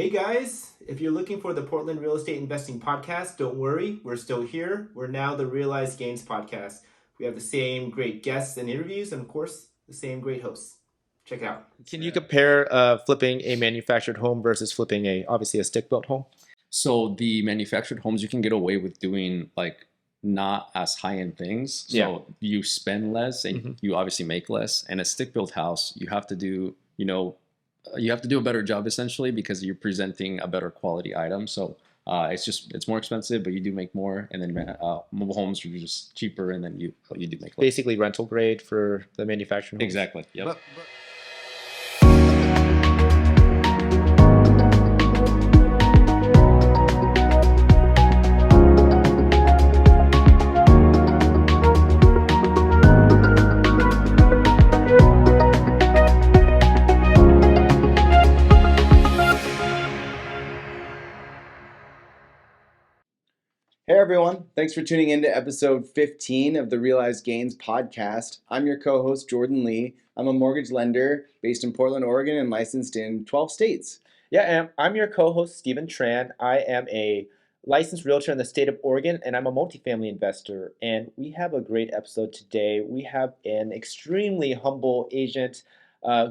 Hey guys, if you're looking for the Portland Real Estate Investing Podcast, don't worry, we're still here. We're now the Realized Gains Podcast. We have the same great guests and interviews, and of course, the same great hosts. Check it out. Can you compare flipping a manufactured home versus flipping obviously a stick-built home? So the manufactured homes, you can get away with doing like not as high-end things. So you spend less and you obviously make less. And a stick-built house, you have to do, you have to do a better job essentially because you're presenting a better quality item. So it's more expensive, but you do make more. And then mobile homes are just cheaper, and then you do make less. Basically rental grade for the manufactured homes. Exactly. Yep. Hey everyone, thanks for tuning in to episode 15 of the Realized Gains podcast. I'm your co-host Jordan Lee. I'm a mortgage lender based in Portland, Oregon and licensed in 12 states. Yeah, and I'm your co-host Stephen Tran. I am a licensed realtor in the state of Oregon, and I'm a multifamily investor. And we have a great episode today. We have an extremely humble agent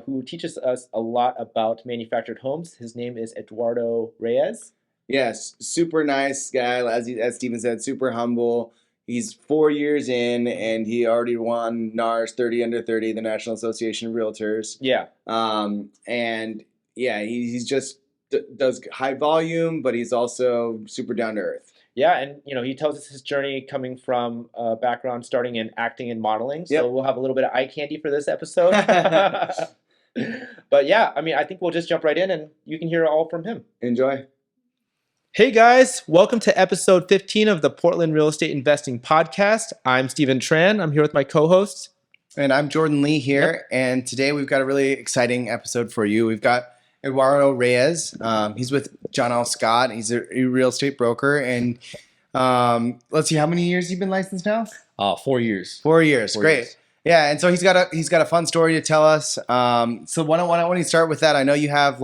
who teaches us a lot about manufactured homes. His name is Eduardo Reyes. Yes, super nice guy, as Stephen said, super humble. He's 4 years in, and he already won NAR's 30 Under 30, the National Association of Realtors. Yeah. And yeah, he's just does high volume, but he's also super down to earth. Yeah, and he tells us his journey coming from a background starting in acting and modeling. So we'll have a little bit of eye candy for this episode. But yeah, I think we'll just jump right in, and you can hear it all from him. Enjoy. Hey guys, welcome to episode 15 of the Portland Real Estate Investing Podcast. I'm Stephen Tran. I'm here with my co-hosts. And I'm Jordan Lee here. And today we've got a really exciting episode for you. We've got Eduardo Reyes. He's with John L. Scott. He's a real estate broker. And let's see, how many years you've been licensed now? 4 years. 4 years. Great. Yeah, and so he's got a fun story to tell us. So why don't you start with that? I know you have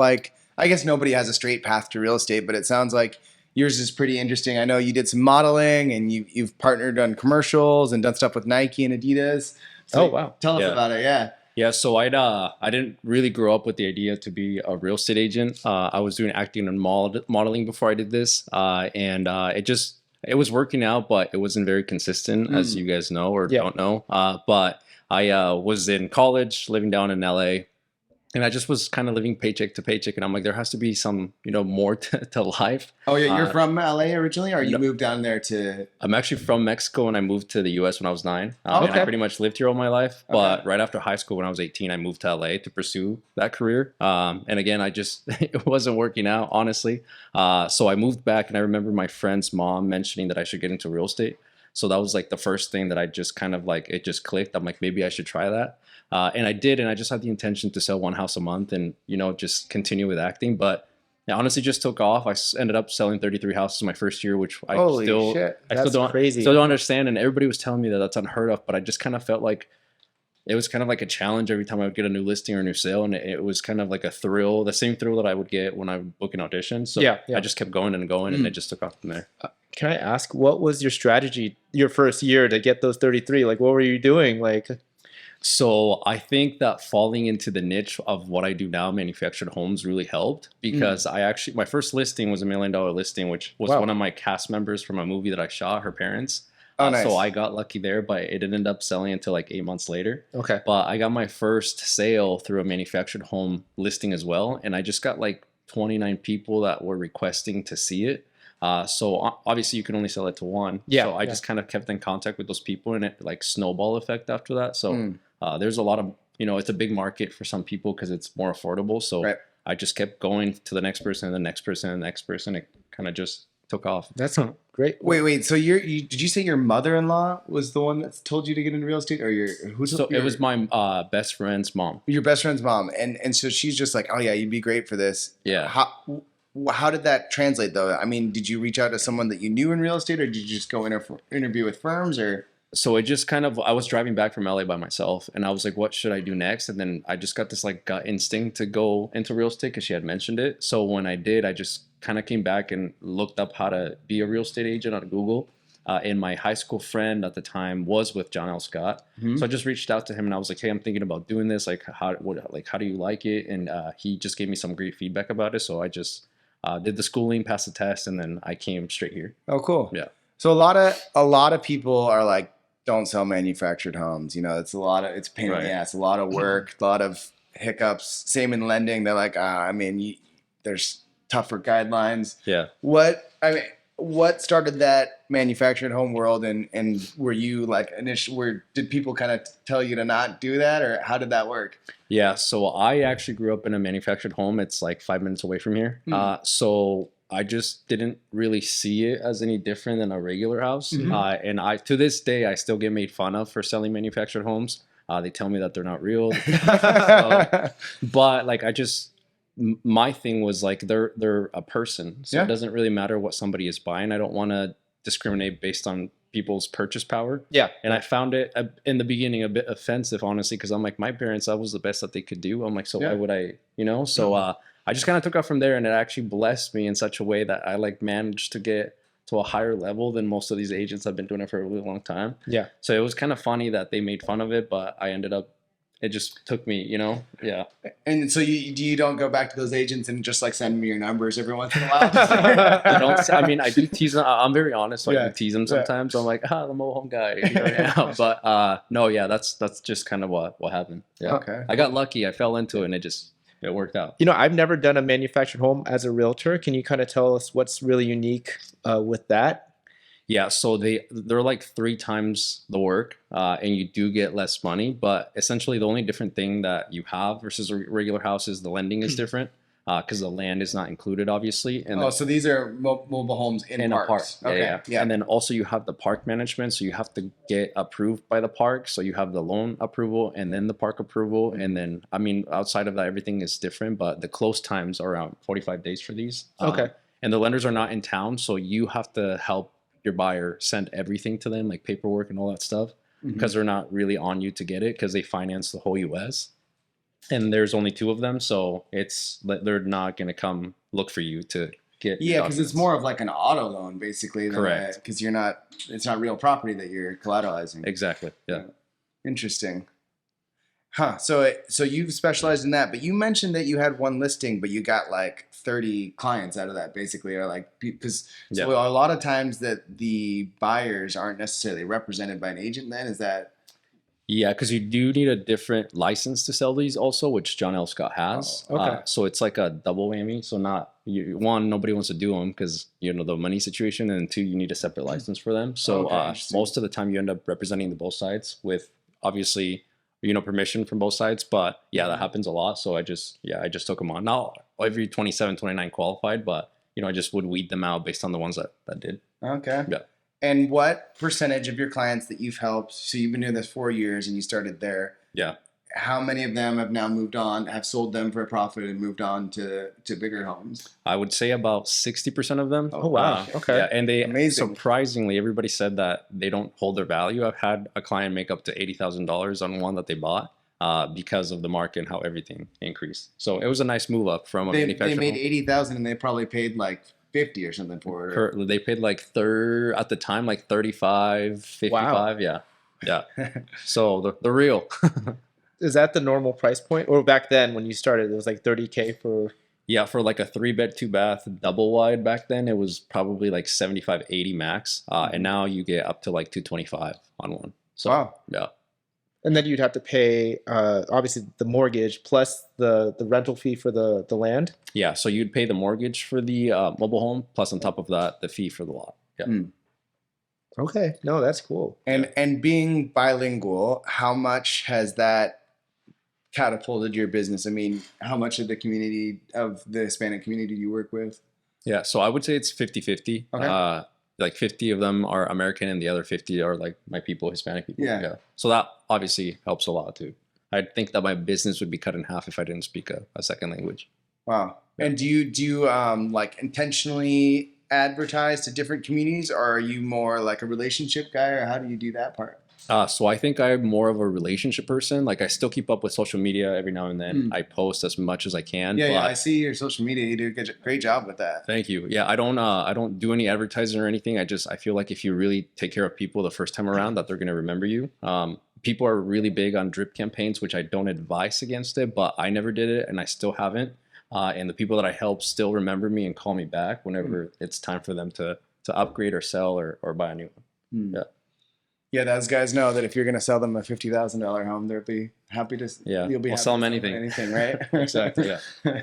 I guess nobody has a straight path to real estate, but it sounds like yours is pretty interesting. I know you did some modeling, and you've partnered on commercials and done stuff with Nike and Adidas. So wow. Tell us about it. Yeah. Yeah, so I didn't really grow up with the idea to be a real estate agent. I was doing acting and modeling before I did this, and it was working out, but it wasn't very consistent, as you guys know or don't know. But I was in college, living down in LA. And I just was kind of living paycheck to paycheck. And I'm like, there has to be some, more to life. Oh, yeah. You're from LA originally, or you moved down there to? I'm actually from Mexico, and I moved to the U.S. when I was 9. And I pretty much lived here all my life. But right after high school, when I was 18, I moved to LA to pursue that career. And again, it wasn't working out, honestly. So I moved back, and I remember my friend's mom mentioning that I should get into real estate. So that was like the first thing that I just kind of it just clicked. I'm like, maybe I should try that. And I did, and I just had the intention to sell one house a month and, just continue with acting. But it honestly just took off. I ended up selling 33 houses my first year, which I still don't understand. And everybody was telling me that that's unheard of, but I just kind of felt like it was kind of like a challenge every time I would get a new listing or a new sale. And it was kind of like a thrill, the same thrill that I would get when I would book an audition. So I just kept going and going, and it just took off from there. Can I ask, what was your strategy your first year to get those 33? What were you doing? So I think that falling into the niche of what I do now, manufactured homes, really helped because my first listing was $1 million listing, which was one of my cast members from a movie that I shot, her parents. Oh, nice. So I got lucky there, but it didn't end up selling until 8 months later. Okay. But I got my first sale through a manufactured home listing as well. And I just got 29 people that were requesting to see it. So obviously you can only sell it to one. Yeah. So I just kind of kept in contact with those people, and it snowball effect after that. So there's a lot of, it's a big market for some people because it's more affordable. So I just kept going to the next person and the next person and the next person. It kind of just took off. That's great. Wait. So did you say your mother-in-law was the one that told you to get into real estate, or it was my best friend's mom. Your best friend's mom, and so she's just like, oh yeah, you'd be great for this. Yeah. How did that translate though? I mean, did you reach out to someone that you knew in real estate, or did you just go interview with firms, or? So it just kind of, I was driving back from LA by myself and I was like, what should I do next? And then I just got this like gut instinct to go into real estate because she had mentioned it. So when I did, I just kind of came back and looked up how to be a real estate agent on Google. And my high school friend at the time was with John L. Scott. Mhm. So I just reached out to him and I was like, hey, I'm thinking about doing this. Like, how do you like it? And he just gave me some great feedback about it. So I just did the schooling, passed the test, and then I came straight here. Oh, cool. Yeah. So a lot of people are like, don't sell manufactured homes. You know, it's a pain in the ass, a lot of work, a lot of hiccups. Same in lending. They're like, there's tougher guidelines. Yeah. What started that manufactured home world, and were you like did people kind of tell you to not do that, or how did that work? Yeah, so I actually grew up in a manufactured home. It's like 5 minutes away from here. So I just didn't really see it as any different than a regular house. And to this day, I still get made fun of for selling manufactured homes. They tell me that they're not real. But like my thing was like they're a person, so it doesn't really matter what somebody is buying. I don't want to discriminate based on people's purchase power. Yeah. And I found it in the beginning a bit offensive, honestly, because I'm like, my parents, that was the best that they could do. I'm like, so why would I, So I just kind of took off from there, and it actually blessed me in such a way that I like managed to get to a higher level than most of these agents. I've been doing it for a really long time. Yeah. So it was kind of funny that they made fun of it, but I ended up, it just took me, Yeah. And so you don't go back to those agents and just like send me your numbers every once in a while? I do tease them. I'm very honest. So I do tease them sometimes. I'm like, the mobile home guy. But no, yeah, that's just kind of what happened. Yeah. Okay. I got lucky. I fell into it and it worked out. I've never done a manufactured home as a realtor. Can you kind of tell us what's really unique with that? Yeah, so they're like 3 times the work, and you do get less money. But essentially, the only different thing that you have versus a regular house is the lending is different because the land is not included, obviously. And so these are mobile homes in parks. A park. Okay. Yeah. And then also you have the park management, so you have to get approved by the park. So you have the loan approval and then the park approval, and then outside of that, everything is different. But the close times are around 45 days for these. Okay. And the lenders are not in town, so you have to help your buyer send everything to them, like paperwork and all that stuff, because they're not really on you to get it because they finance the whole US. And there's only 2 of them, so they're not going to come look for you to get. Yeah, because it's more of like an auto loan, basically. Correct. Because it's not real property that you're collateralizing. Exactly. Yeah. Interesting. Huh. So you've specialized in that, but you mentioned that you had 1 listing, but you got like 30 clients out of that, basically, or like because a lot of times that the buyers aren't necessarily represented by an agent. Then is that? Yeah, because you do need a different license to sell these, also, which John L. Scott has. Oh, okay. So it's like a double whammy. So one, nobody wants to do them because the money situation, and 2, you need a separate license for them. So most of the time, you end up representing the both sides with obviously. Permission from both sides, but that happens a lot. So I just took them on. Not every 27, 29 qualified, but I just would weed them out based on the ones that did. Okay. Yeah. And what percentage of your clients that you've helped, so you've been doing this 4 years and you started there. Yeah. How many of them have now moved on, have sold them for a profit and moved on to bigger homes? I would say about 60% of them. Oh, wow. Okay. Yeah, and Amazing. Surprisingly, everybody said that they don't hold their value. I've had a client make up to $80,000 on one that they bought because of the market and how everything increased. So it was a nice move up from a manufacturer. They made $80,000 and they probably paid like 50 or something for it. They paid like at the time, like 35, 55. Wow. Yeah. So they're real. Is that the normal price point? Or back then when you started, it was like $30K for... Yeah, for like a 3-bed, 2-bath, double wide back then, it was probably like 75, 80 max. And now you get up to like 225 on one. So, wow. Yeah. And then you'd have to pay, obviously, the mortgage plus the rental fee for the land? Yeah, so you'd pay the mortgage for the mobile home, plus on top of that, the fee for the lot. Yeah. Okay. No, that's cool. And being bilingual, how much has that catapulted your business? I mean, how much of the Hispanic community do you work with? Yeah, so I would say it's 50-50. Okay. Like 50 of them are American and the other 50 are like my people, Hispanic people. Yeah. So that obviously helps a lot too. I think that my business would be cut in half if I didn't speak a second language. Wow. Yeah. And do you like intentionally advertise to different communities, or are you more like a relationship guy, or how do you do that part? So I think I'm more of a relationship person. Like I still keep up with social media every now and then. I post as much as I can. Yeah, but yeah. I see your social media. You do a great job with that. Thank you. Yeah, I don't do any advertising or anything. I feel like if you really take care of people the first time around, that they're going to remember you. People are really big on drip campaigns, which I don't advise against it, but I never did it and I still haven't. And the people that I help still remember me and call me back whenever it's time for them to upgrade or sell or buy a new one. Yeah. Yeah, those guys know that if you're going to sell them a $50,000 home, they'll be happy to. Yeah, you'll be we'll happy sell to them anything. Anything, right? Exactly. Yeah.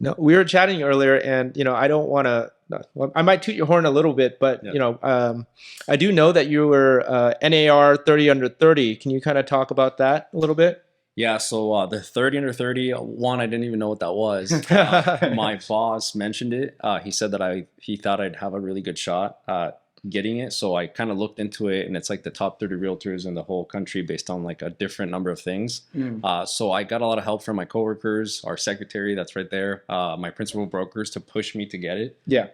No, we were chatting earlier, and I don't want to. Well, I might toot your horn a little bit, but I do know that you were NAR 30 under 30. Can you kind of talk about that a little bit? Yeah, so the 30 under 30, one, I didn't even know what that was. My boss mentioned it. He said that he thought I'd have a really good shot getting it. So I kind of looked into it, and it's like the top 30 realtors in the whole country based on like a different number of things. So I got a lot of help from my coworkers, our secretary that's right there, my principal brokers to push me to get it. Yeah.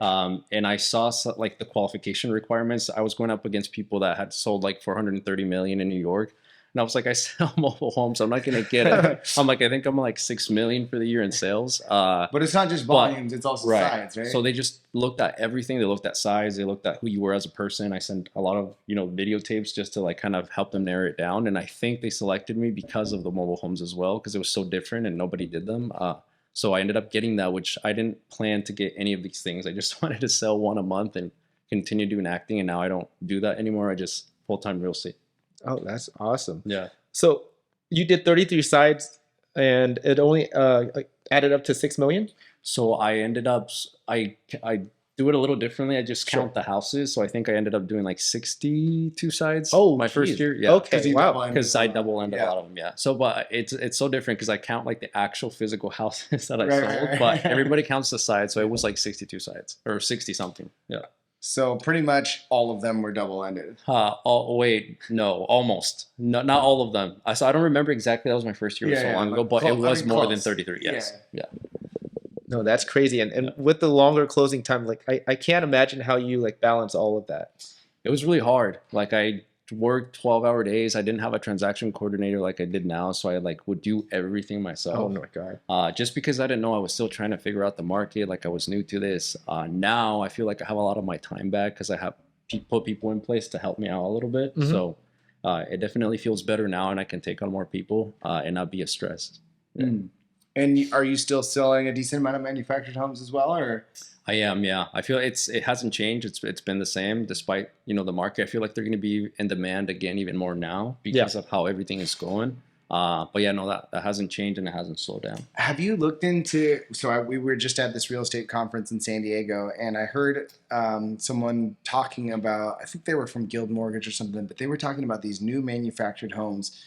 And I saw like the qualification requirements. I was going up against people that had sold like 430 million in New York. And I was like, I sell mobile homes. I'm not going to get it. I'm like, I think I'm like 6 million for the year in sales. But it's not just volumes, it's also sides, right? So they just looked at everything. They looked at size. They looked at who you were as a person. I sent a lot of, videotapes just to like kind of help them narrow it down. And I think they selected me because of the mobile homes as well, because it was so different and nobody did them. So I ended up getting that, which I didn't plan to get any of these things. I just wanted to sell one a month and continue doing acting. And now I don't do that anymore. I just full-time real estate. Oh, that's awesome. Yeah. So you did 33 sides and it only added up to 6 million? So I ended up, I do it a little differently. I just count the houses. So I think I ended up doing like 62 sides. Oh, my first year. Yeah. Okay. Wow. Because I double ended a lot of them. Yeah. So, but it's so different because I count like the actual physical houses that I sold, but everybody counts the sides. So it was like 62 sides or 60 something. Yeah. So pretty much all of them were double-ended. Wait, no, almost. No, not all of them. So I don't remember exactly. That was my first year so long ago, but it was more than 33. Yes. Yeah. No, that's crazy. And with the longer closing time, like I can't imagine how you like balance all of that. It was really hard. Like I worked 12-hour days. I didn't have a transaction coordinator like I did now, so I like would do everything myself. Oh my God. Just because I didn't know, I was still trying to figure out the market. Like I was new to this. Now I feel like I have a lot of my time back because I have put people in place to help me out a little bit. So it definitely feels better now, and I can take on more people and not be as stressed. Yeah. And are you still selling a decent amount of manufactured homes as well, or? I am, yeah. I feel it hasn't changed. It's been the same despite the market. I feel like they're going to be in demand again even more now because of how everything is going. But yeah, no, that hasn't changed and it hasn't slowed down. Have you looked into? We were just at this real estate conference in San Diego, and I heard someone talking about. I think they were from Guild Mortgage or something, but they were talking about these new manufactured homes.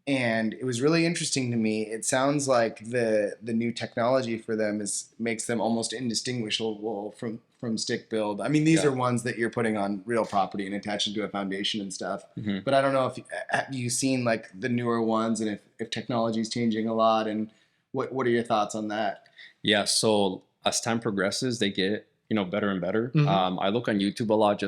And it was really interesting to me. It sounds like the new technology for them makes them almost indistinguishable from stick build. I mean, these are ones that you're putting on real property and attaching to a foundation and stuff. But I don't know if have you seen like the newer ones, and if technology is changing a lot, and what are your thoughts on that? Yeah. So as time progresses, they get better and better. I look on YouTube a lot.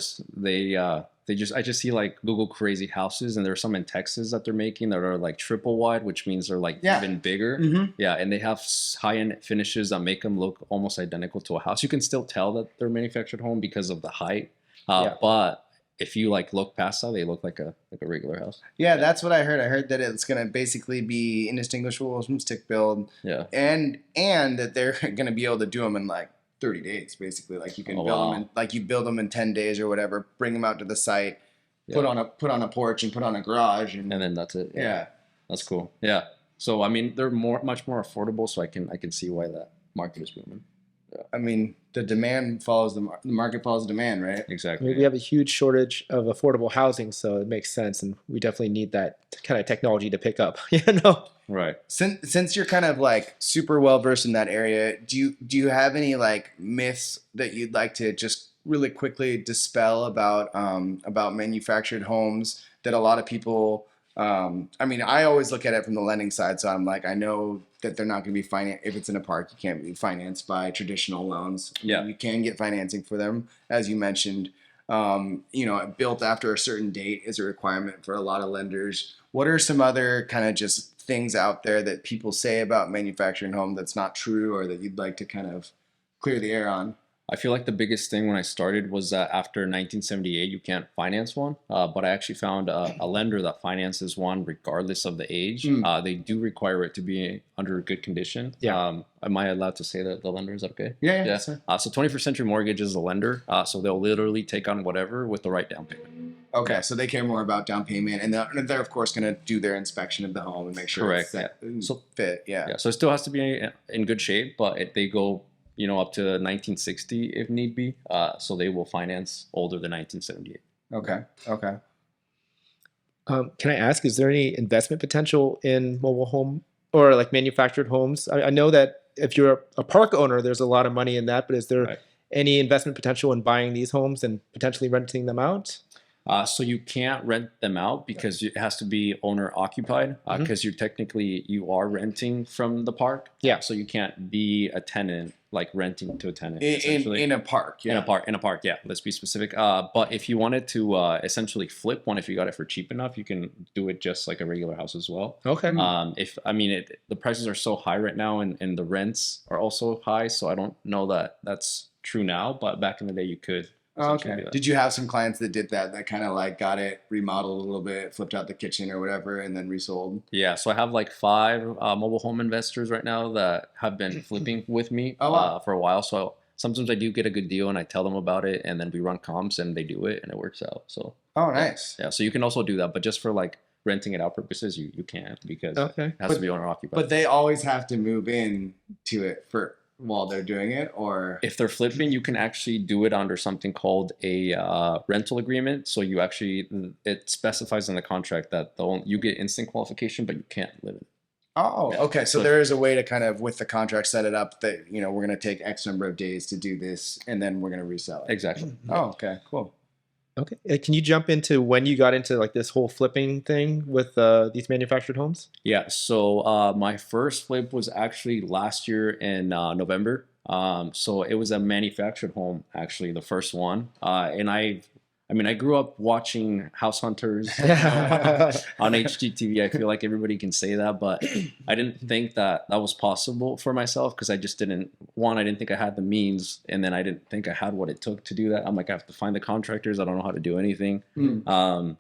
I just see like Google crazy houses, and there's some in Texas that they're making that are like triple wide, which means they're like even bigger. Yeah, and they have high-end finishes that make them look almost identical to a house. You can still tell that they're manufactured home because of the height, but if you like look past that, they look like a regular house. Yeah, that's what I heard. I heard that it's gonna basically be indistinguishable from stick build. Yeah, and that they're gonna be able to do them in like 30 days, basically. Like you can build them in 10 days or whatever, bring them out to the site, put on a porch and put on a garage, and then that's it. Yeah. That's cool. Yeah. So I mean, they're much more affordable, so I can see why that market is booming. Yeah. I mean, the demand follows the market follows the demand, right? Exactly. I mean, we have a huge shortage of affordable housing, so it makes sense, and we definitely need that kind of technology to pick up. Right. Since you're kind of like super well versed in that area, do you have any like myths that you'd like to just really quickly dispel about manufactured homes that a lot of people? I mean, I always look at it from the lending side, so I'm like, I know that they're not going to be financed. If it's in a park, you can't be financed by traditional loans. Yeah, you can get financing for them, as you mentioned. built after a certain date is a requirement for a lot of lenders. What are some other kind of just things out there that people say about manufactured home that's not true, or that you'd like to kind of clear the air on? I feel like the biggest thing when I started was that after 1978, you can't finance one. But I actually found a lender that finances one regardless of the age. They do require it to be under good condition. Yeah. Am I allowed to say that the lender is okay? Yeah. So 21st Century Mortgage is the lender. So they'll literally take on whatever with the right down payment. Okay, so they care more about down payment, and they're of course going to do their inspection of the home and make sure Correct. it's set, So fit. Yeah. So it still has to be in good shape, but they go up to 1960 if need be. So they will finance older than 1978. Okay. Can I ask, is there any investment potential in mobile home or like manufactured homes? I know that if you're a park owner, there's a lot of money in that, but is there any investment potential in buying these homes and potentially renting them out? So you can't rent them out because it has to be owner occupied because you are renting from the park. Yeah. So you can't be a tenant, like renting to a tenant in a park. Yeah. In a park. Yeah. Let's be specific. But if you wanted to essentially flip one, if you got it for cheap enough, you can do it just like a regular house as well. Okay. The prices are so high right now, and the rents are also high. So I don't know that that's true now, but back in the day you could. Okay. Did you have some clients that did that kind of like got it remodeled a little bit, flipped out the kitchen or whatever, and then resold? Yeah. So I have like 5 mobile home investors right now that have been flipping with me for a while. So sometimes I do get a good deal and I tell them about it, and then we run comps and they do it and it works out. So. Oh, nice. Yeah. So you can also do that, but just for like renting it out purposes, you can't because it has to be owner occupied. But they always have to move in to it while they're doing it, or if they're flipping, you can actually do it under something called a rental agreement. So it specifies in the contract that you get instant qualification, but you can't live in it. Oh, okay. So there is a way to kind of, with the contract, set it up that, we're going to take X number of days to do this, and then we're going to resell it. Exactly. Oh, okay, cool. Okay. Can you jump into when you got into like this whole flipping thing with these manufactured homes? Yeah. So my first flip was actually last year in November. So it was a manufactured home, actually, the first one. And I grew up watching House Hunters on HGTV. I feel like everybody can say that, but I didn't think that was possible for myself because I just I didn't think I had the means, and then I didn't think I had what it took to do that. I'm like, I have to find the contractors. I don't know how to do anything. And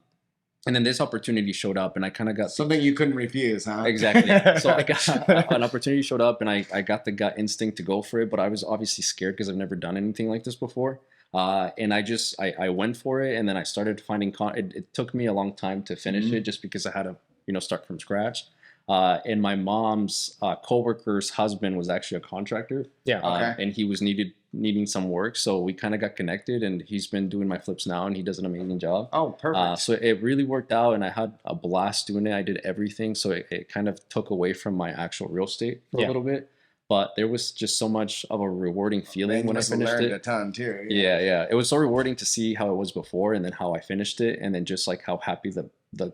then this opportunity showed up, and I kind of got something you couldn't refuse, huh? Exactly. So I got an opportunity showed up, and I got the gut instinct to go for it, but I was obviously scared because I've never done anything like this before. And I went for it, and then I started finding it took me a long time to finish it just because I had to start from scratch. And my mom's coworker's husband was actually a contractor. Yeah. Okay. And he was needing some work, so we kind of got connected, and he's been doing my flips now, and he does an amazing job. Oh, perfect. So it really worked out, and I had a blast doing it. I did everything, so it kind of took away from my actual real estate for a little bit. But there was just so much of a rewarding feeling when I finished it. A ton too. Yeah. It was so rewarding to see how it was before, and then how I finished it, and then just like how happy the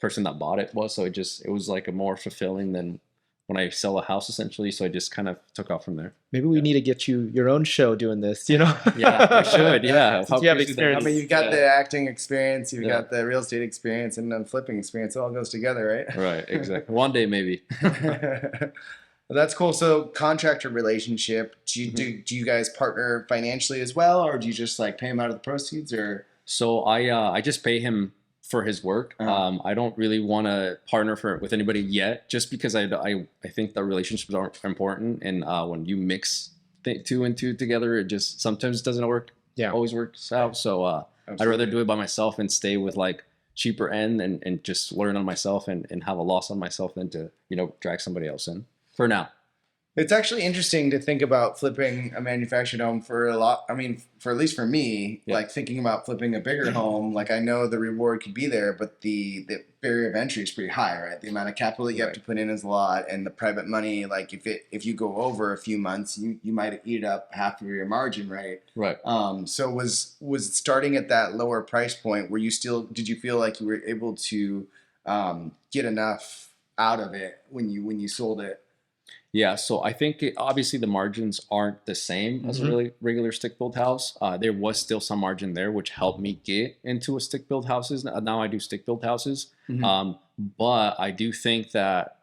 person that bought it was. So it was like a more fulfilling than when I sell a house, essentially. So I just kind of took off from there. Maybe we need to get you your own show doing this, Yeah, we should. Yeah. You have experience. You've got the acting experience, you've got the real estate experience, and then flipping experience. It all goes together, right? Right, exactly. One day, maybe. Well, that's cool. So contractor relationship, do you guys partner financially as well, or do you just like pay him out of the proceeds, or? So I just pay him for his work. I don't really want to partner with anybody yet, just because I think that relationships are important, and when you mix 2 and 2 together, it just sometimes doesn't work. Yeah, always works out. So I'd rather do it by myself and stay with like cheaper end and just learn on myself and have a loss on myself than to drag somebody else in for now. It's actually interesting to think about flipping a manufactured home for a lot. I mean, for at least for me, like thinking about flipping a bigger home, like I know the reward could be there, but the barrier of entry is pretty high, right? The amount of capital that you have to put in is a lot, and the private money, like if you go over a few months, you might eat up half of your margin, right? Right. So was starting at that lower price point, did you feel like you were able to get enough out of it when you sold it? Yeah, so I think obviously the margins aren't the same as a really regular stick built house. There was still some margin there, which helped me get into a stick built houses. Now I do stick built houses, but I do think that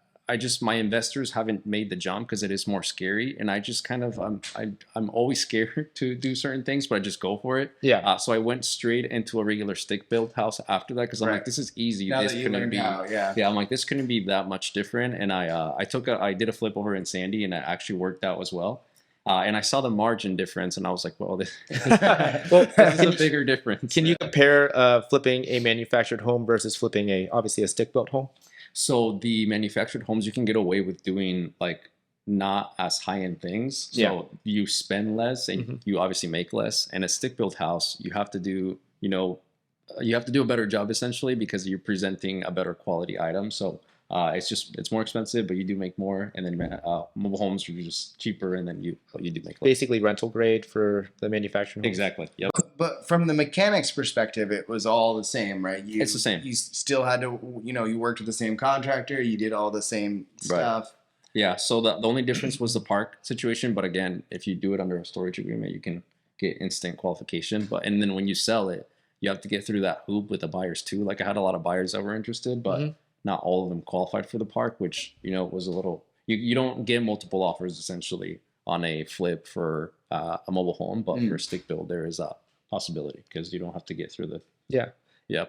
my investors haven't made the jump because it is more scary, and I just kind of I'm always scared to do certain things, but I just go for it. Yeah. So I went straight into a regular stick built house after that because I'm like, this is easy. Now This that you couldn't learned be. how, yeah. Yeah, I'm like, this couldn't be that much different. And I did a flip over in Sandy, and it actually worked out as well. And I saw the margin difference, and I was like, well, this is a bigger difference. Can you compare flipping a manufactured home versus flipping obviously a stick built home? So the manufactured homes, you can get away with doing like not as high end things. So you spend less and you obviously make less. And a stick built house, you have to do, you have to do a better job essentially because you're presenting a better quality item. So it's more expensive, but you do make more. And then mobile homes are just cheaper, and then you do make less. Basically rental grade for the manufactured homes. Exactly. Yep. But from the mechanics perspective, it was all the same, right? It's the same. You still had to, you worked with the same contractor. You did all the same stuff. Yeah. So the only difference was the park situation. But again, if you do it under a storage agreement, you can get instant qualification. And then when you sell it, you have to get through that hoop with the buyers too. Like I had a lot of buyers that were interested, but not all of them qualified for the park, which, was a little, you don't get multiple offers essentially on a flip for a mobile home, but for stick build, there is a possibility because you don't have to get through the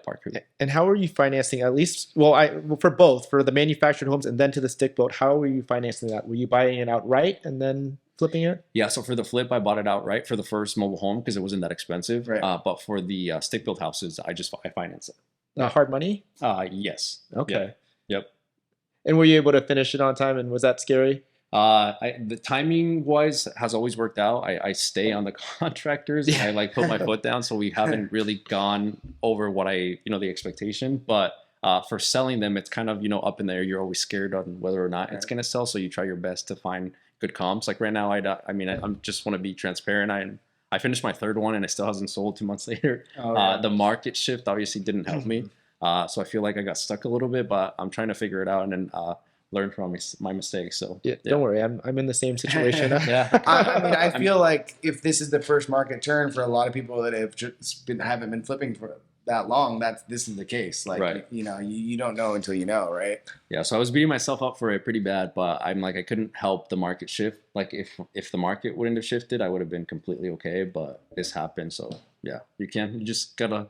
park hoop. And how are you financing, at least, for both, for the manufactured homes and then to the stick built, how were you financing that? Were you buying it outright and then flipping it? Yeah, so for the flip, I bought it outright for the first mobile home because it wasn't that expensive. Right. But for the stick built houses, I financed it. Hard money? Yes. Okay. Yep. And were you able to finish it on time, and was that scary? The timing wise has always worked out. I stay on the contractors. I put my foot down, so we haven't really gone over what the expectation. But for selling them, it's kind of up in there. You're always scared on whether or not it's gonna sell, so you try your best to find good comps. Like right now, I just want to be transparent. I finished my third one and it still hasn't sold 2 months later. The market shift obviously didn't help me. So I feel like I got stuck a little bit, but I'm trying to figure it out and then learn from my mistakes. So don't worry, I'm in the same situation. I feel like if this is the first market turn for a lot of people that have haven't been flipping for that long, this is the case. Like, you don't know until you know, right? Yeah. So I was beating myself up for it pretty bad, but I'm like, I couldn't help the market shift. Like if the market wouldn't have shifted, I would have been completely okay, but this happened. So yeah, you just gotta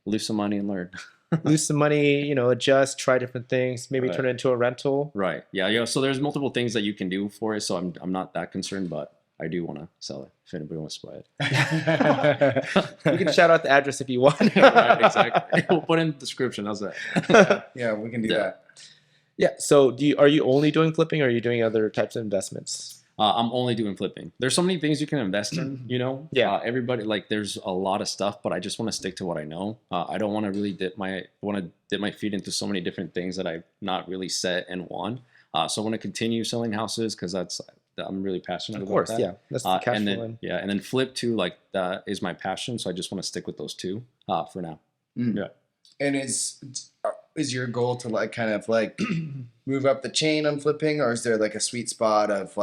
lose some money and learn. Lose some money, adjust, try different things, maybe turn it into a rental. Right. Yeah. So there's multiple things that you can do for it. So I'm not that concerned, but I do want to sell it if anybody wants to buy it. You can shout out the address if you want. Right, exactly. We'll put in the description. How's that? Yeah, we can do that. Yeah. So are you only doing flipping, or are you doing other types of investments? I'm only doing flipping. There's so many things you can invest in, Yeah. Everybody, there's a lot of stuff, but I just want to stick to what I know. I don't want to really dip my feet into so many different things that I've not really set in one. So I want to continue selling houses because I'm really passionate about that. Yeah. That's the cash and flow then, line. yeah, and then flip too, that is my passion. So I just want to stick with those two for now. Yeah. And is your goal to kind of move up the chain on flipping, or is there a sweet spot of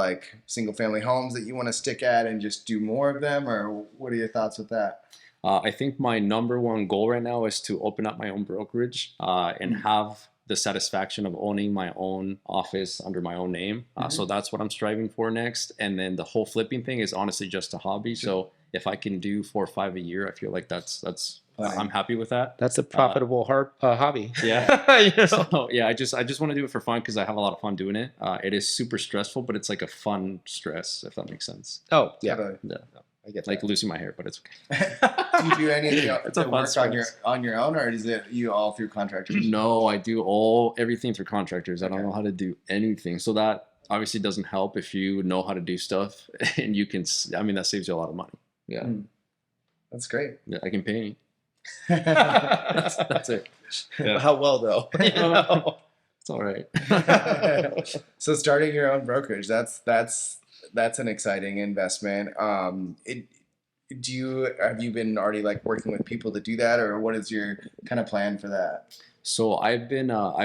single family homes that you want to stick at and just do more of them, or what are your thoughts with that? I think my number one goal right now is to open up my own brokerage and have the satisfaction of owning my own office under my own name. So that's what I'm striving for next. And then the whole flipping thing is honestly just a hobby. So if I can do 4 or 5 a year, I feel like that's I'm happy with that. That's a profitable hobby. Yeah. So yeah, I just want to do it for fun because I have a lot of fun doing it. It is super stressful, but it's like a fun stress, if that makes sense. Oh yeah. I get that. Losing my hair, but it's okay. Do you do anything It's a to fun work stress. on your own, or is it you all through contractors? No, I do everything through contractors. I don't know how to do anything. So that obviously doesn't help if you know how to do stuff and you can, that saves you a lot of money. Yeah. That's great. Yeah, I can paint. That's it. Yeah. How well though? It's all right. So starting your own brokerage, that's an exciting investment. Have you been already working with people to do that, or what is your kind of plan for that? So I've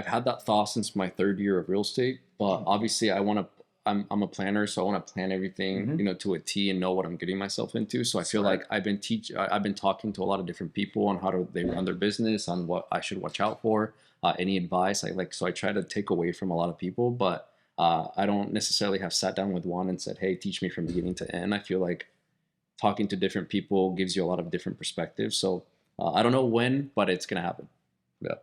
had that thought since my third year of real estate, but obviously I want I'm a planner, so I want to plan everything, to a T and know what I'm getting myself into. So I feel like I've been talking to a lot of different people on how they run their business, on what I should watch out for, any advice. So I try to take away from a lot of people, but I don't necessarily have sat down with one and said, hey, teach me from beginning to end. I feel like talking to different people gives you a lot of different perspectives. So I don't know when, but it's gonna happen. Yeah,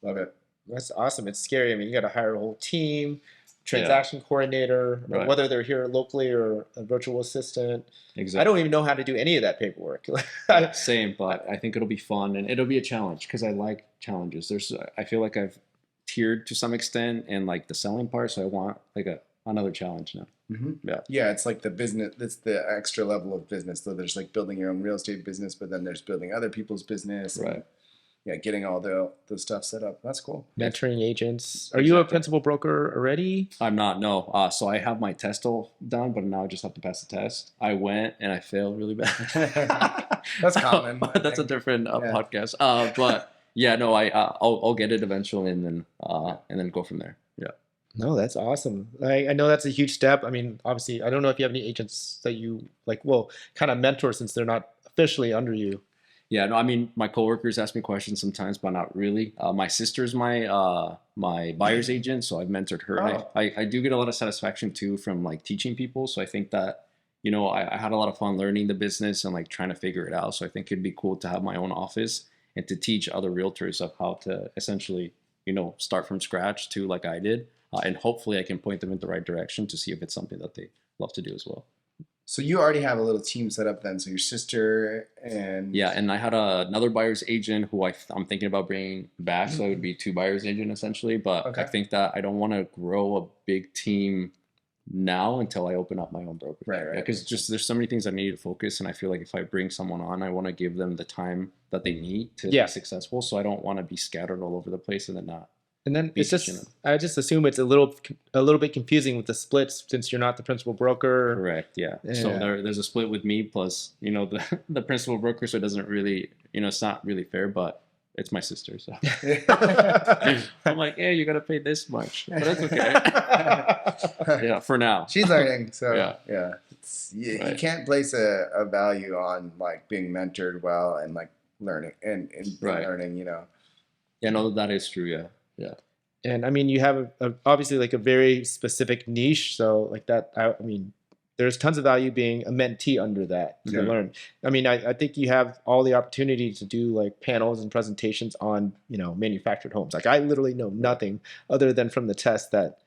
love it. That's awesome. It's scary. I mean, you got to hire a whole team, transaction coordinator, whether they're here locally or a virtual assistant. Exactly. I don't even know how to do any of that paperwork. Same, but I think it'll be fun and it'll be a challenge because I like challenges. I feel like I've tiered to some extent and like the selling part, so I want like another challenge now. Yeah, it's like the business. It's the extra level of business. So there's like building your own real estate business, but then there's building other people's business. Right. And, yeah, getting all the stuff set up. That's cool. Mentoring agents. Are you a principal broker already? I'm not, no. So I have my test all done, but now I just have to pass the test. I went and I failed really bad. That's common. But that's a different podcast. But yeah, no, I'll get it eventually and then go from there. Yeah. No, that's awesome. I know that's a huge step. I mean, obviously, I don't know if you have any agents that you kind of mentor since they're not officially under you. Yeah, no, I mean, my coworkers ask me questions sometimes, but not really. My sister's my buyer's agent, so I've mentored her. Oh. I do get a lot of satisfaction too from like teaching people. So I think that, I had a lot of fun learning the business and like trying to figure it out. So I think it'd be cool to have my own office and to teach other realtors of how to essentially, start from scratch too, like I did. And hopefully I can point them in the right direction to see if it's something that they love to do as well. So you already have a little team set up then. So your sister and... Yeah, and I had another buyer's agent who I'm thinking about bringing back. So it would be 2 buyer's agent essentially. But I think that I don't want to grow a big team now until I open up my own brokerage. Right. Because there's so many things I need to focus. And I feel like if I bring someone on, I want to give them the time that they need to be successful. So I don't want to be scattered all over the place and then not. And then I just assume it's a little bit confusing with the splits since you're not the principal broker. Correct. Yeah. So there's a split with me plus, the principal broker. So it doesn't really, it's not really fair, but it's my sister. So I'm like, yeah, you got to pay this much, but that's okay. Yeah. For now. She's learning. So yeah. You can't place a value on like being mentored well and like learning and learning, Yeah, no, that is true. Yeah. Yeah. And I mean, you have obviously like a very specific niche. So like that, I mean, there's tons of value being a mentee under that to learn. I mean, I think you have all the opportunity to do like panels and presentations on, manufactured homes. Like I literally know nothing other than from the test that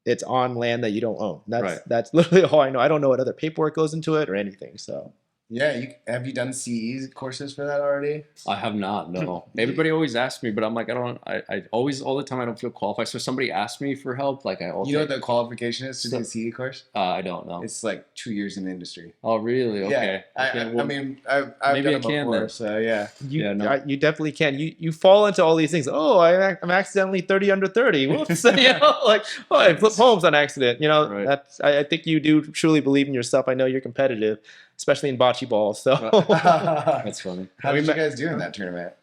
it's on land that you don't own. That's literally all I know. I don't know what other paperwork goes into it or anything. So. Yeah, have you done CE courses for that already? I have not, no. Everybody always asks me, but I'm like, I always, all the time, I don't feel qualified. So if somebody asks me for help, like You know what the qualification is to do a CE course? I don't know. It's like 2 years in the industry. Oh, really? Okay. Yeah, I mean, I've done it before, so yeah. You definitely can. You fall into all these things. Oh, I'm accidentally 30 under 30. Whoops. I flip homes on accident. That's. I think you do truly believe in yourself. I know you're competitive, especially in bocce ball. So that's funny. How did you guys do in that tournament?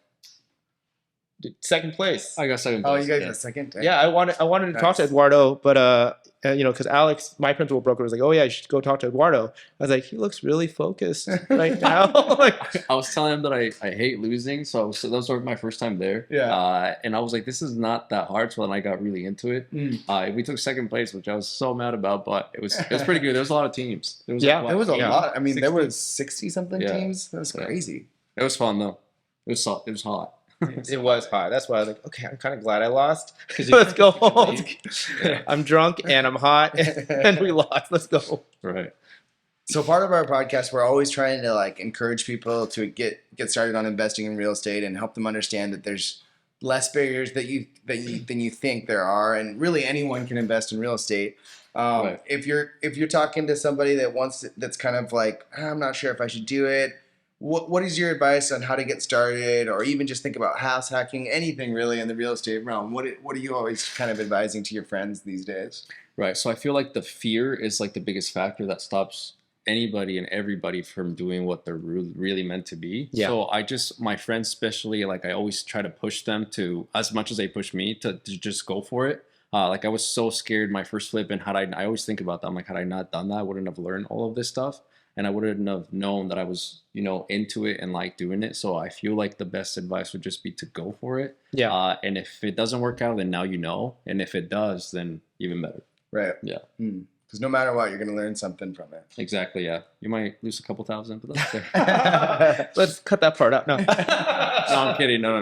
Second place. I got second place. Oh, you guys got second? Yeah, I wanted to talk to Eduardo, but because Alex, my principal broker, was like, "Oh yeah, you should go talk to Eduardo." I was like, "He looks really focused right now." I was telling him that I hate losing, so that was my first time there. Yeah. And I was like, "This is not that hard." So then I got really into it. We took second place, which I was so mad about, but it was pretty good. There was a lot of teams. There was a lot. I mean, 60. There was 60 something teams. That was crazy. It was fun though. It was hot. It was hot. That's why I was like, okay, I'm kind of glad I lost. Let's go home. I'm drunk and I'm hot and we lost. Let's go. Right. So part of our podcast, we're always trying to like encourage people to get started on investing in real estate and help them understand that there's less barriers than you think there are, and really anyone can invest in real estate. Right. If you're talking to somebody that's kind of like, I'm not sure if I should do it. What is your advice on how to get started, or even just think about house hacking, anything really in the real estate realm? What are you always kind of advising to your friends these days? Right. So I feel like the fear is like the biggest factor that stops anybody and everybody from doing what they're really meant to be. Yeah. So my friends especially, like I always try to push them to, as much as they push me, to just go for it. Like I was so scared my first flip, and I always think about that. I'm like, had I not done that, I wouldn't have learned all of this stuff, and I wouldn't have known that I was, into it and like doing it. So I feel like the best advice would just be to go for it. Yeah. And if it doesn't work out, then now you know, and if it does, then even better. Right. Yeah. Because no matter what, you're going to learn something from it. Exactly. Yeah. You might lose a couple thousand, but that's okay. Let's cut that part out. No. No, I'm kidding. No.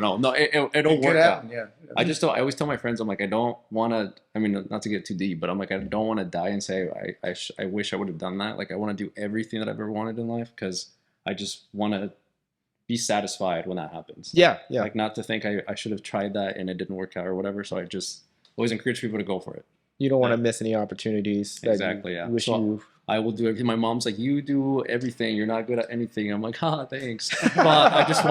It'll work out. Yeah. I always tell my friends, I'm like, I don't want to, I mean, not to get too deep, but I'm like, I don't want to die and say, I wish I would have done that. Like, I want to do everything that I've ever wanted in life, because I just want to be satisfied when that happens. Yeah. Like, not to think I should have tried that and it didn't work out or whatever. So I just always encourage people to go for it. You don't want to miss any opportunities. Exactly. You wish you. I will do everything. My mom's like, you do everything. You're not good at anything. I'm like, thanks. But I just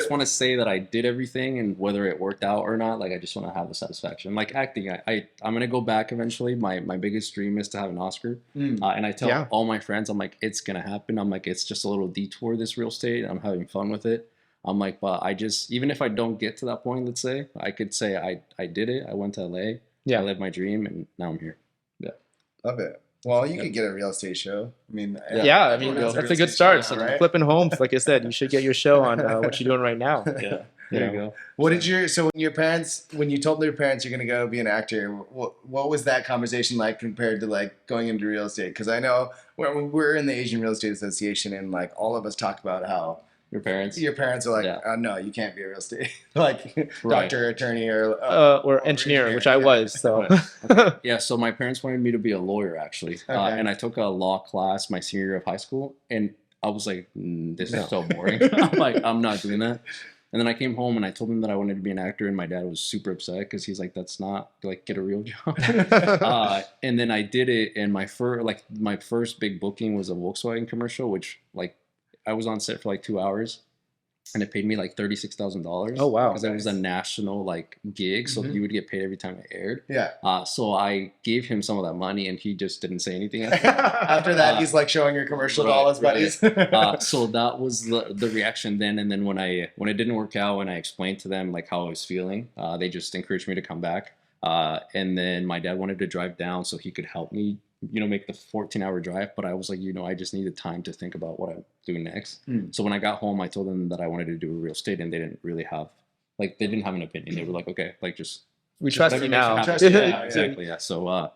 want to say that I did everything, and whether it worked out or not, like, I just want to have the satisfaction. Like acting, I'm going to go back eventually. My biggest dream is to have an Oscar. And I tell all my friends, I'm like, it's going to happen. I'm like, it's just a little detour, this real estate. I'm having fun with it. I'm like, but even if I don't get to that point, let's say, I could say I did it. I went to LA. I lived my dream, and now I'm here. Yeah. Love it. Well, you could get a real estate show. I mean, I mean, that's a good start. So right? Flipping homes, like I said, you should get your show on what you're doing right now. Yeah, there you go. What did when you told your parents you're going to go be an actor, what was that conversation like compared to like going into real estate? Because I know we're in the Asian Real Estate Association, and like all of us talk about how your parents are like, no, you can't be a real estate like doctor, attorney, or engineer, which I was. So okay. Yeah, so my parents wanted me to be a lawyer, actually, and I took a law class my senior year of high school, and I was like, this is so boring. I'm like, I'm not doing that. And then I came home and I told him that I wanted to be an actor, and my dad was super upset because he's like, that's not like, get a real job. And then I did it, and my first big booking was a Volkswagen commercial, which like I was on set for like 2 hours, and it paid me like $36,000. Oh wow! Because it was a national like gig, so you would get paid every time it aired. Yeah. So I gave him some of that money, and he just didn't say anything. After that, he's like showing your commercial to all his buddies. So that was the reaction then. And then when it didn't work out, when I explained to them like how I was feeling, they just encouraged me to come back. And then my dad wanted to drive down so he could help me, make the 14-hour drive. But I was like, I just needed time to think about what I'm doing next. So when I got home, I told them that I wanted to do real estate, and they didn't really have, they didn't have an opinion. They were like, okay, we trust you now. Yeah, exactly. Yeah. So,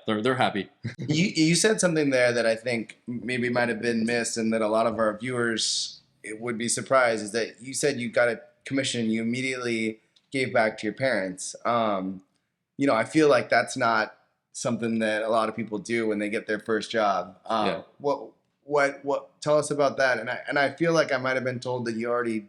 they're happy. You said something there that I think maybe might have been missed, and that a lot of our viewers would be surprised, is that you said you got a commission, you immediately gave back to your parents. I feel like that's not something that a lot of people do when they get their first job. What tell us about that? And I feel like I might have been told that you already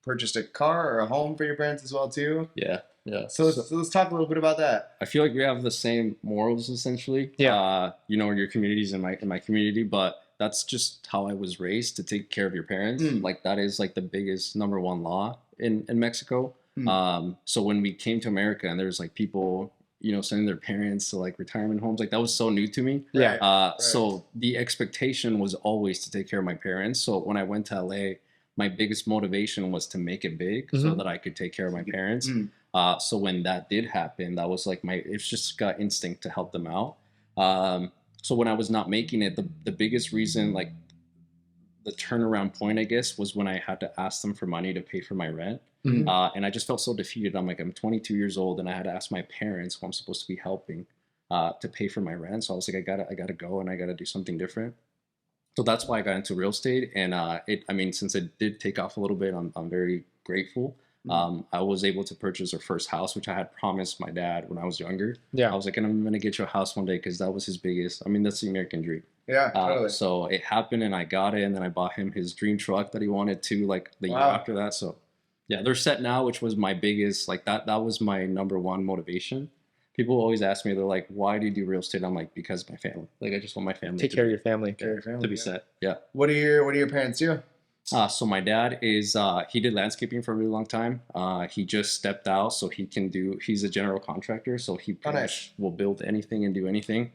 purchased a car or a home for your parents as well too. Yeah. So let's talk a little bit about that. I feel like we have the same morals essentially. Yeah. Your communities in my community, but that's just how I was raised, to take care of your parents. Like that is like the biggest number one law in Mexico. So when we came to America, and there's like people, sending their parents to like retirement homes, like that was so new to me. Yeah. So the expectation was always to take care of my parents. So when I went to LA, my biggest motivation was to make it big so that I could take care of my parents. So when that did happen, that was like it's just got instinct to help them out. So when I was not making it, the biggest reason, like the turnaround point, I guess, was when I had to ask them for money to pay for my rent. And I just felt so defeated. I'm like, I'm 22 years old, and I had to ask my parents, who I'm supposed to be helping, to pay for my rent. So I was like, I gotta go, and I gotta do something different. So that's why I got into real estate. And since it did take off a little bit, I'm very grateful. I was able to purchase our first house, which I had promised my dad when I was younger. Yeah. I was like, and I'm going to get you a house one day, because that was his biggest, that's the American dream. Yeah, totally. So it happened, and I got it, and then I bought him his dream truck that he wanted to, like the year after that. So yeah, they're set now, which was my biggest, like that was my number one motivation. People always ask me, they're like, why do you do real estate? I'm like, because of my family. Like, I just want my family Take care of your family. to be set. Yeah. What do your parents do? So my dad is, he did landscaping for a really long time. He just stepped out, so he's a general contractor, so he will build anything and do anything.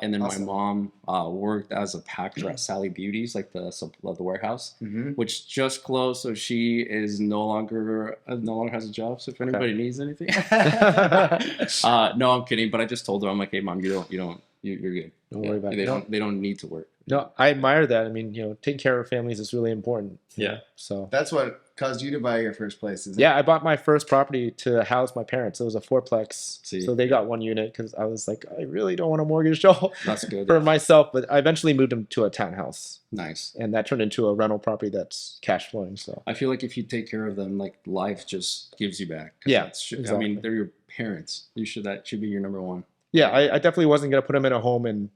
And then Awesome. my mom worked as a packer at Sally Beauty's, like the warehouse, which just closed. So she is no longer has a job. So if anybody needs anything, no, I'm kidding. But I just told her, I'm like, hey, mom, you're good. Don't worry about it. They don't need to work. No, I admire that. I mean, taking care of families is really important. Yeah. So That's what caused you to buy your first place, isn't it? yeah, I bought my first property to house my parents. It was a fourplex. See. So they got one unit because I was like, I really don't want a mortgage all That's good. for myself. But I eventually moved them to a townhouse. Nice. And that turned into a rental property that's cash flowing. So I feel like if you take care of them, like life just gives you back. Yeah, I mean, they're your parents. That should be your number one. yeah, I definitely wasn't going to put them in a home and,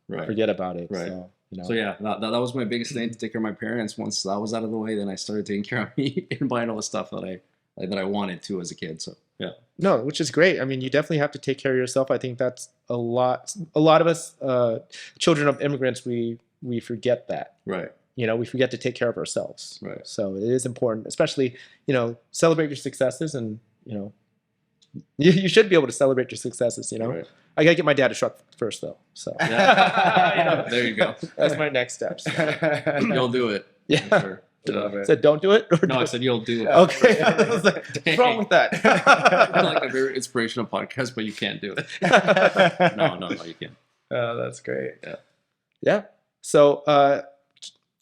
Right. forget about it. Right. So, So yeah, that was my biggest thing, to take care of my parents. Once that was out of the way, then I started taking care of me and buying all the stuff that I wanted to as a kid. So yeah. No, which is great. I mean, you definitely have to take care of yourself. I think that's a lot of us, children of immigrants, we forget that. Right. We forget to take care of ourselves. Right. So it is important, especially, celebrate your successes, and, you should be able to celebrate your successes, Right. I got to get my dad a truck first, though. So Yeah. There you go. that's my next steps. You'll do it. Yeah. I'm sure. Love it. Said don't do it? Or No, do I it? said you'll do it. Okay. I was like, what's wrong with that? It's like a very inspirational podcast, but you can't do it. No, you can't. Oh, that's great. Yeah. So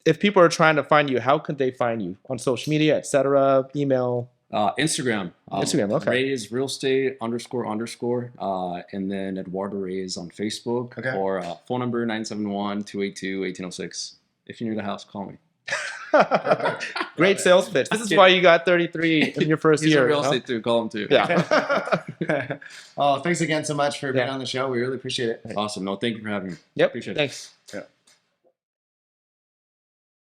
if people are trying to find you, how could they find you? On social media, etc., email? Instagram. Instagram, okay. Reyes Real Estate _ and then Eduardo Reyes on Facebook. Okay. Or phone number 971-282-1806. If you need a house, call me. Great sales pitch. This is why you got 33 in your first He's year. a real estate too. Call him too. Yeah. Oh, thanks again so much for being Yeah. on the show. We really appreciate it. Awesome. No, thank you for having me. Yep. Appreciate it. Thanks. Yeah.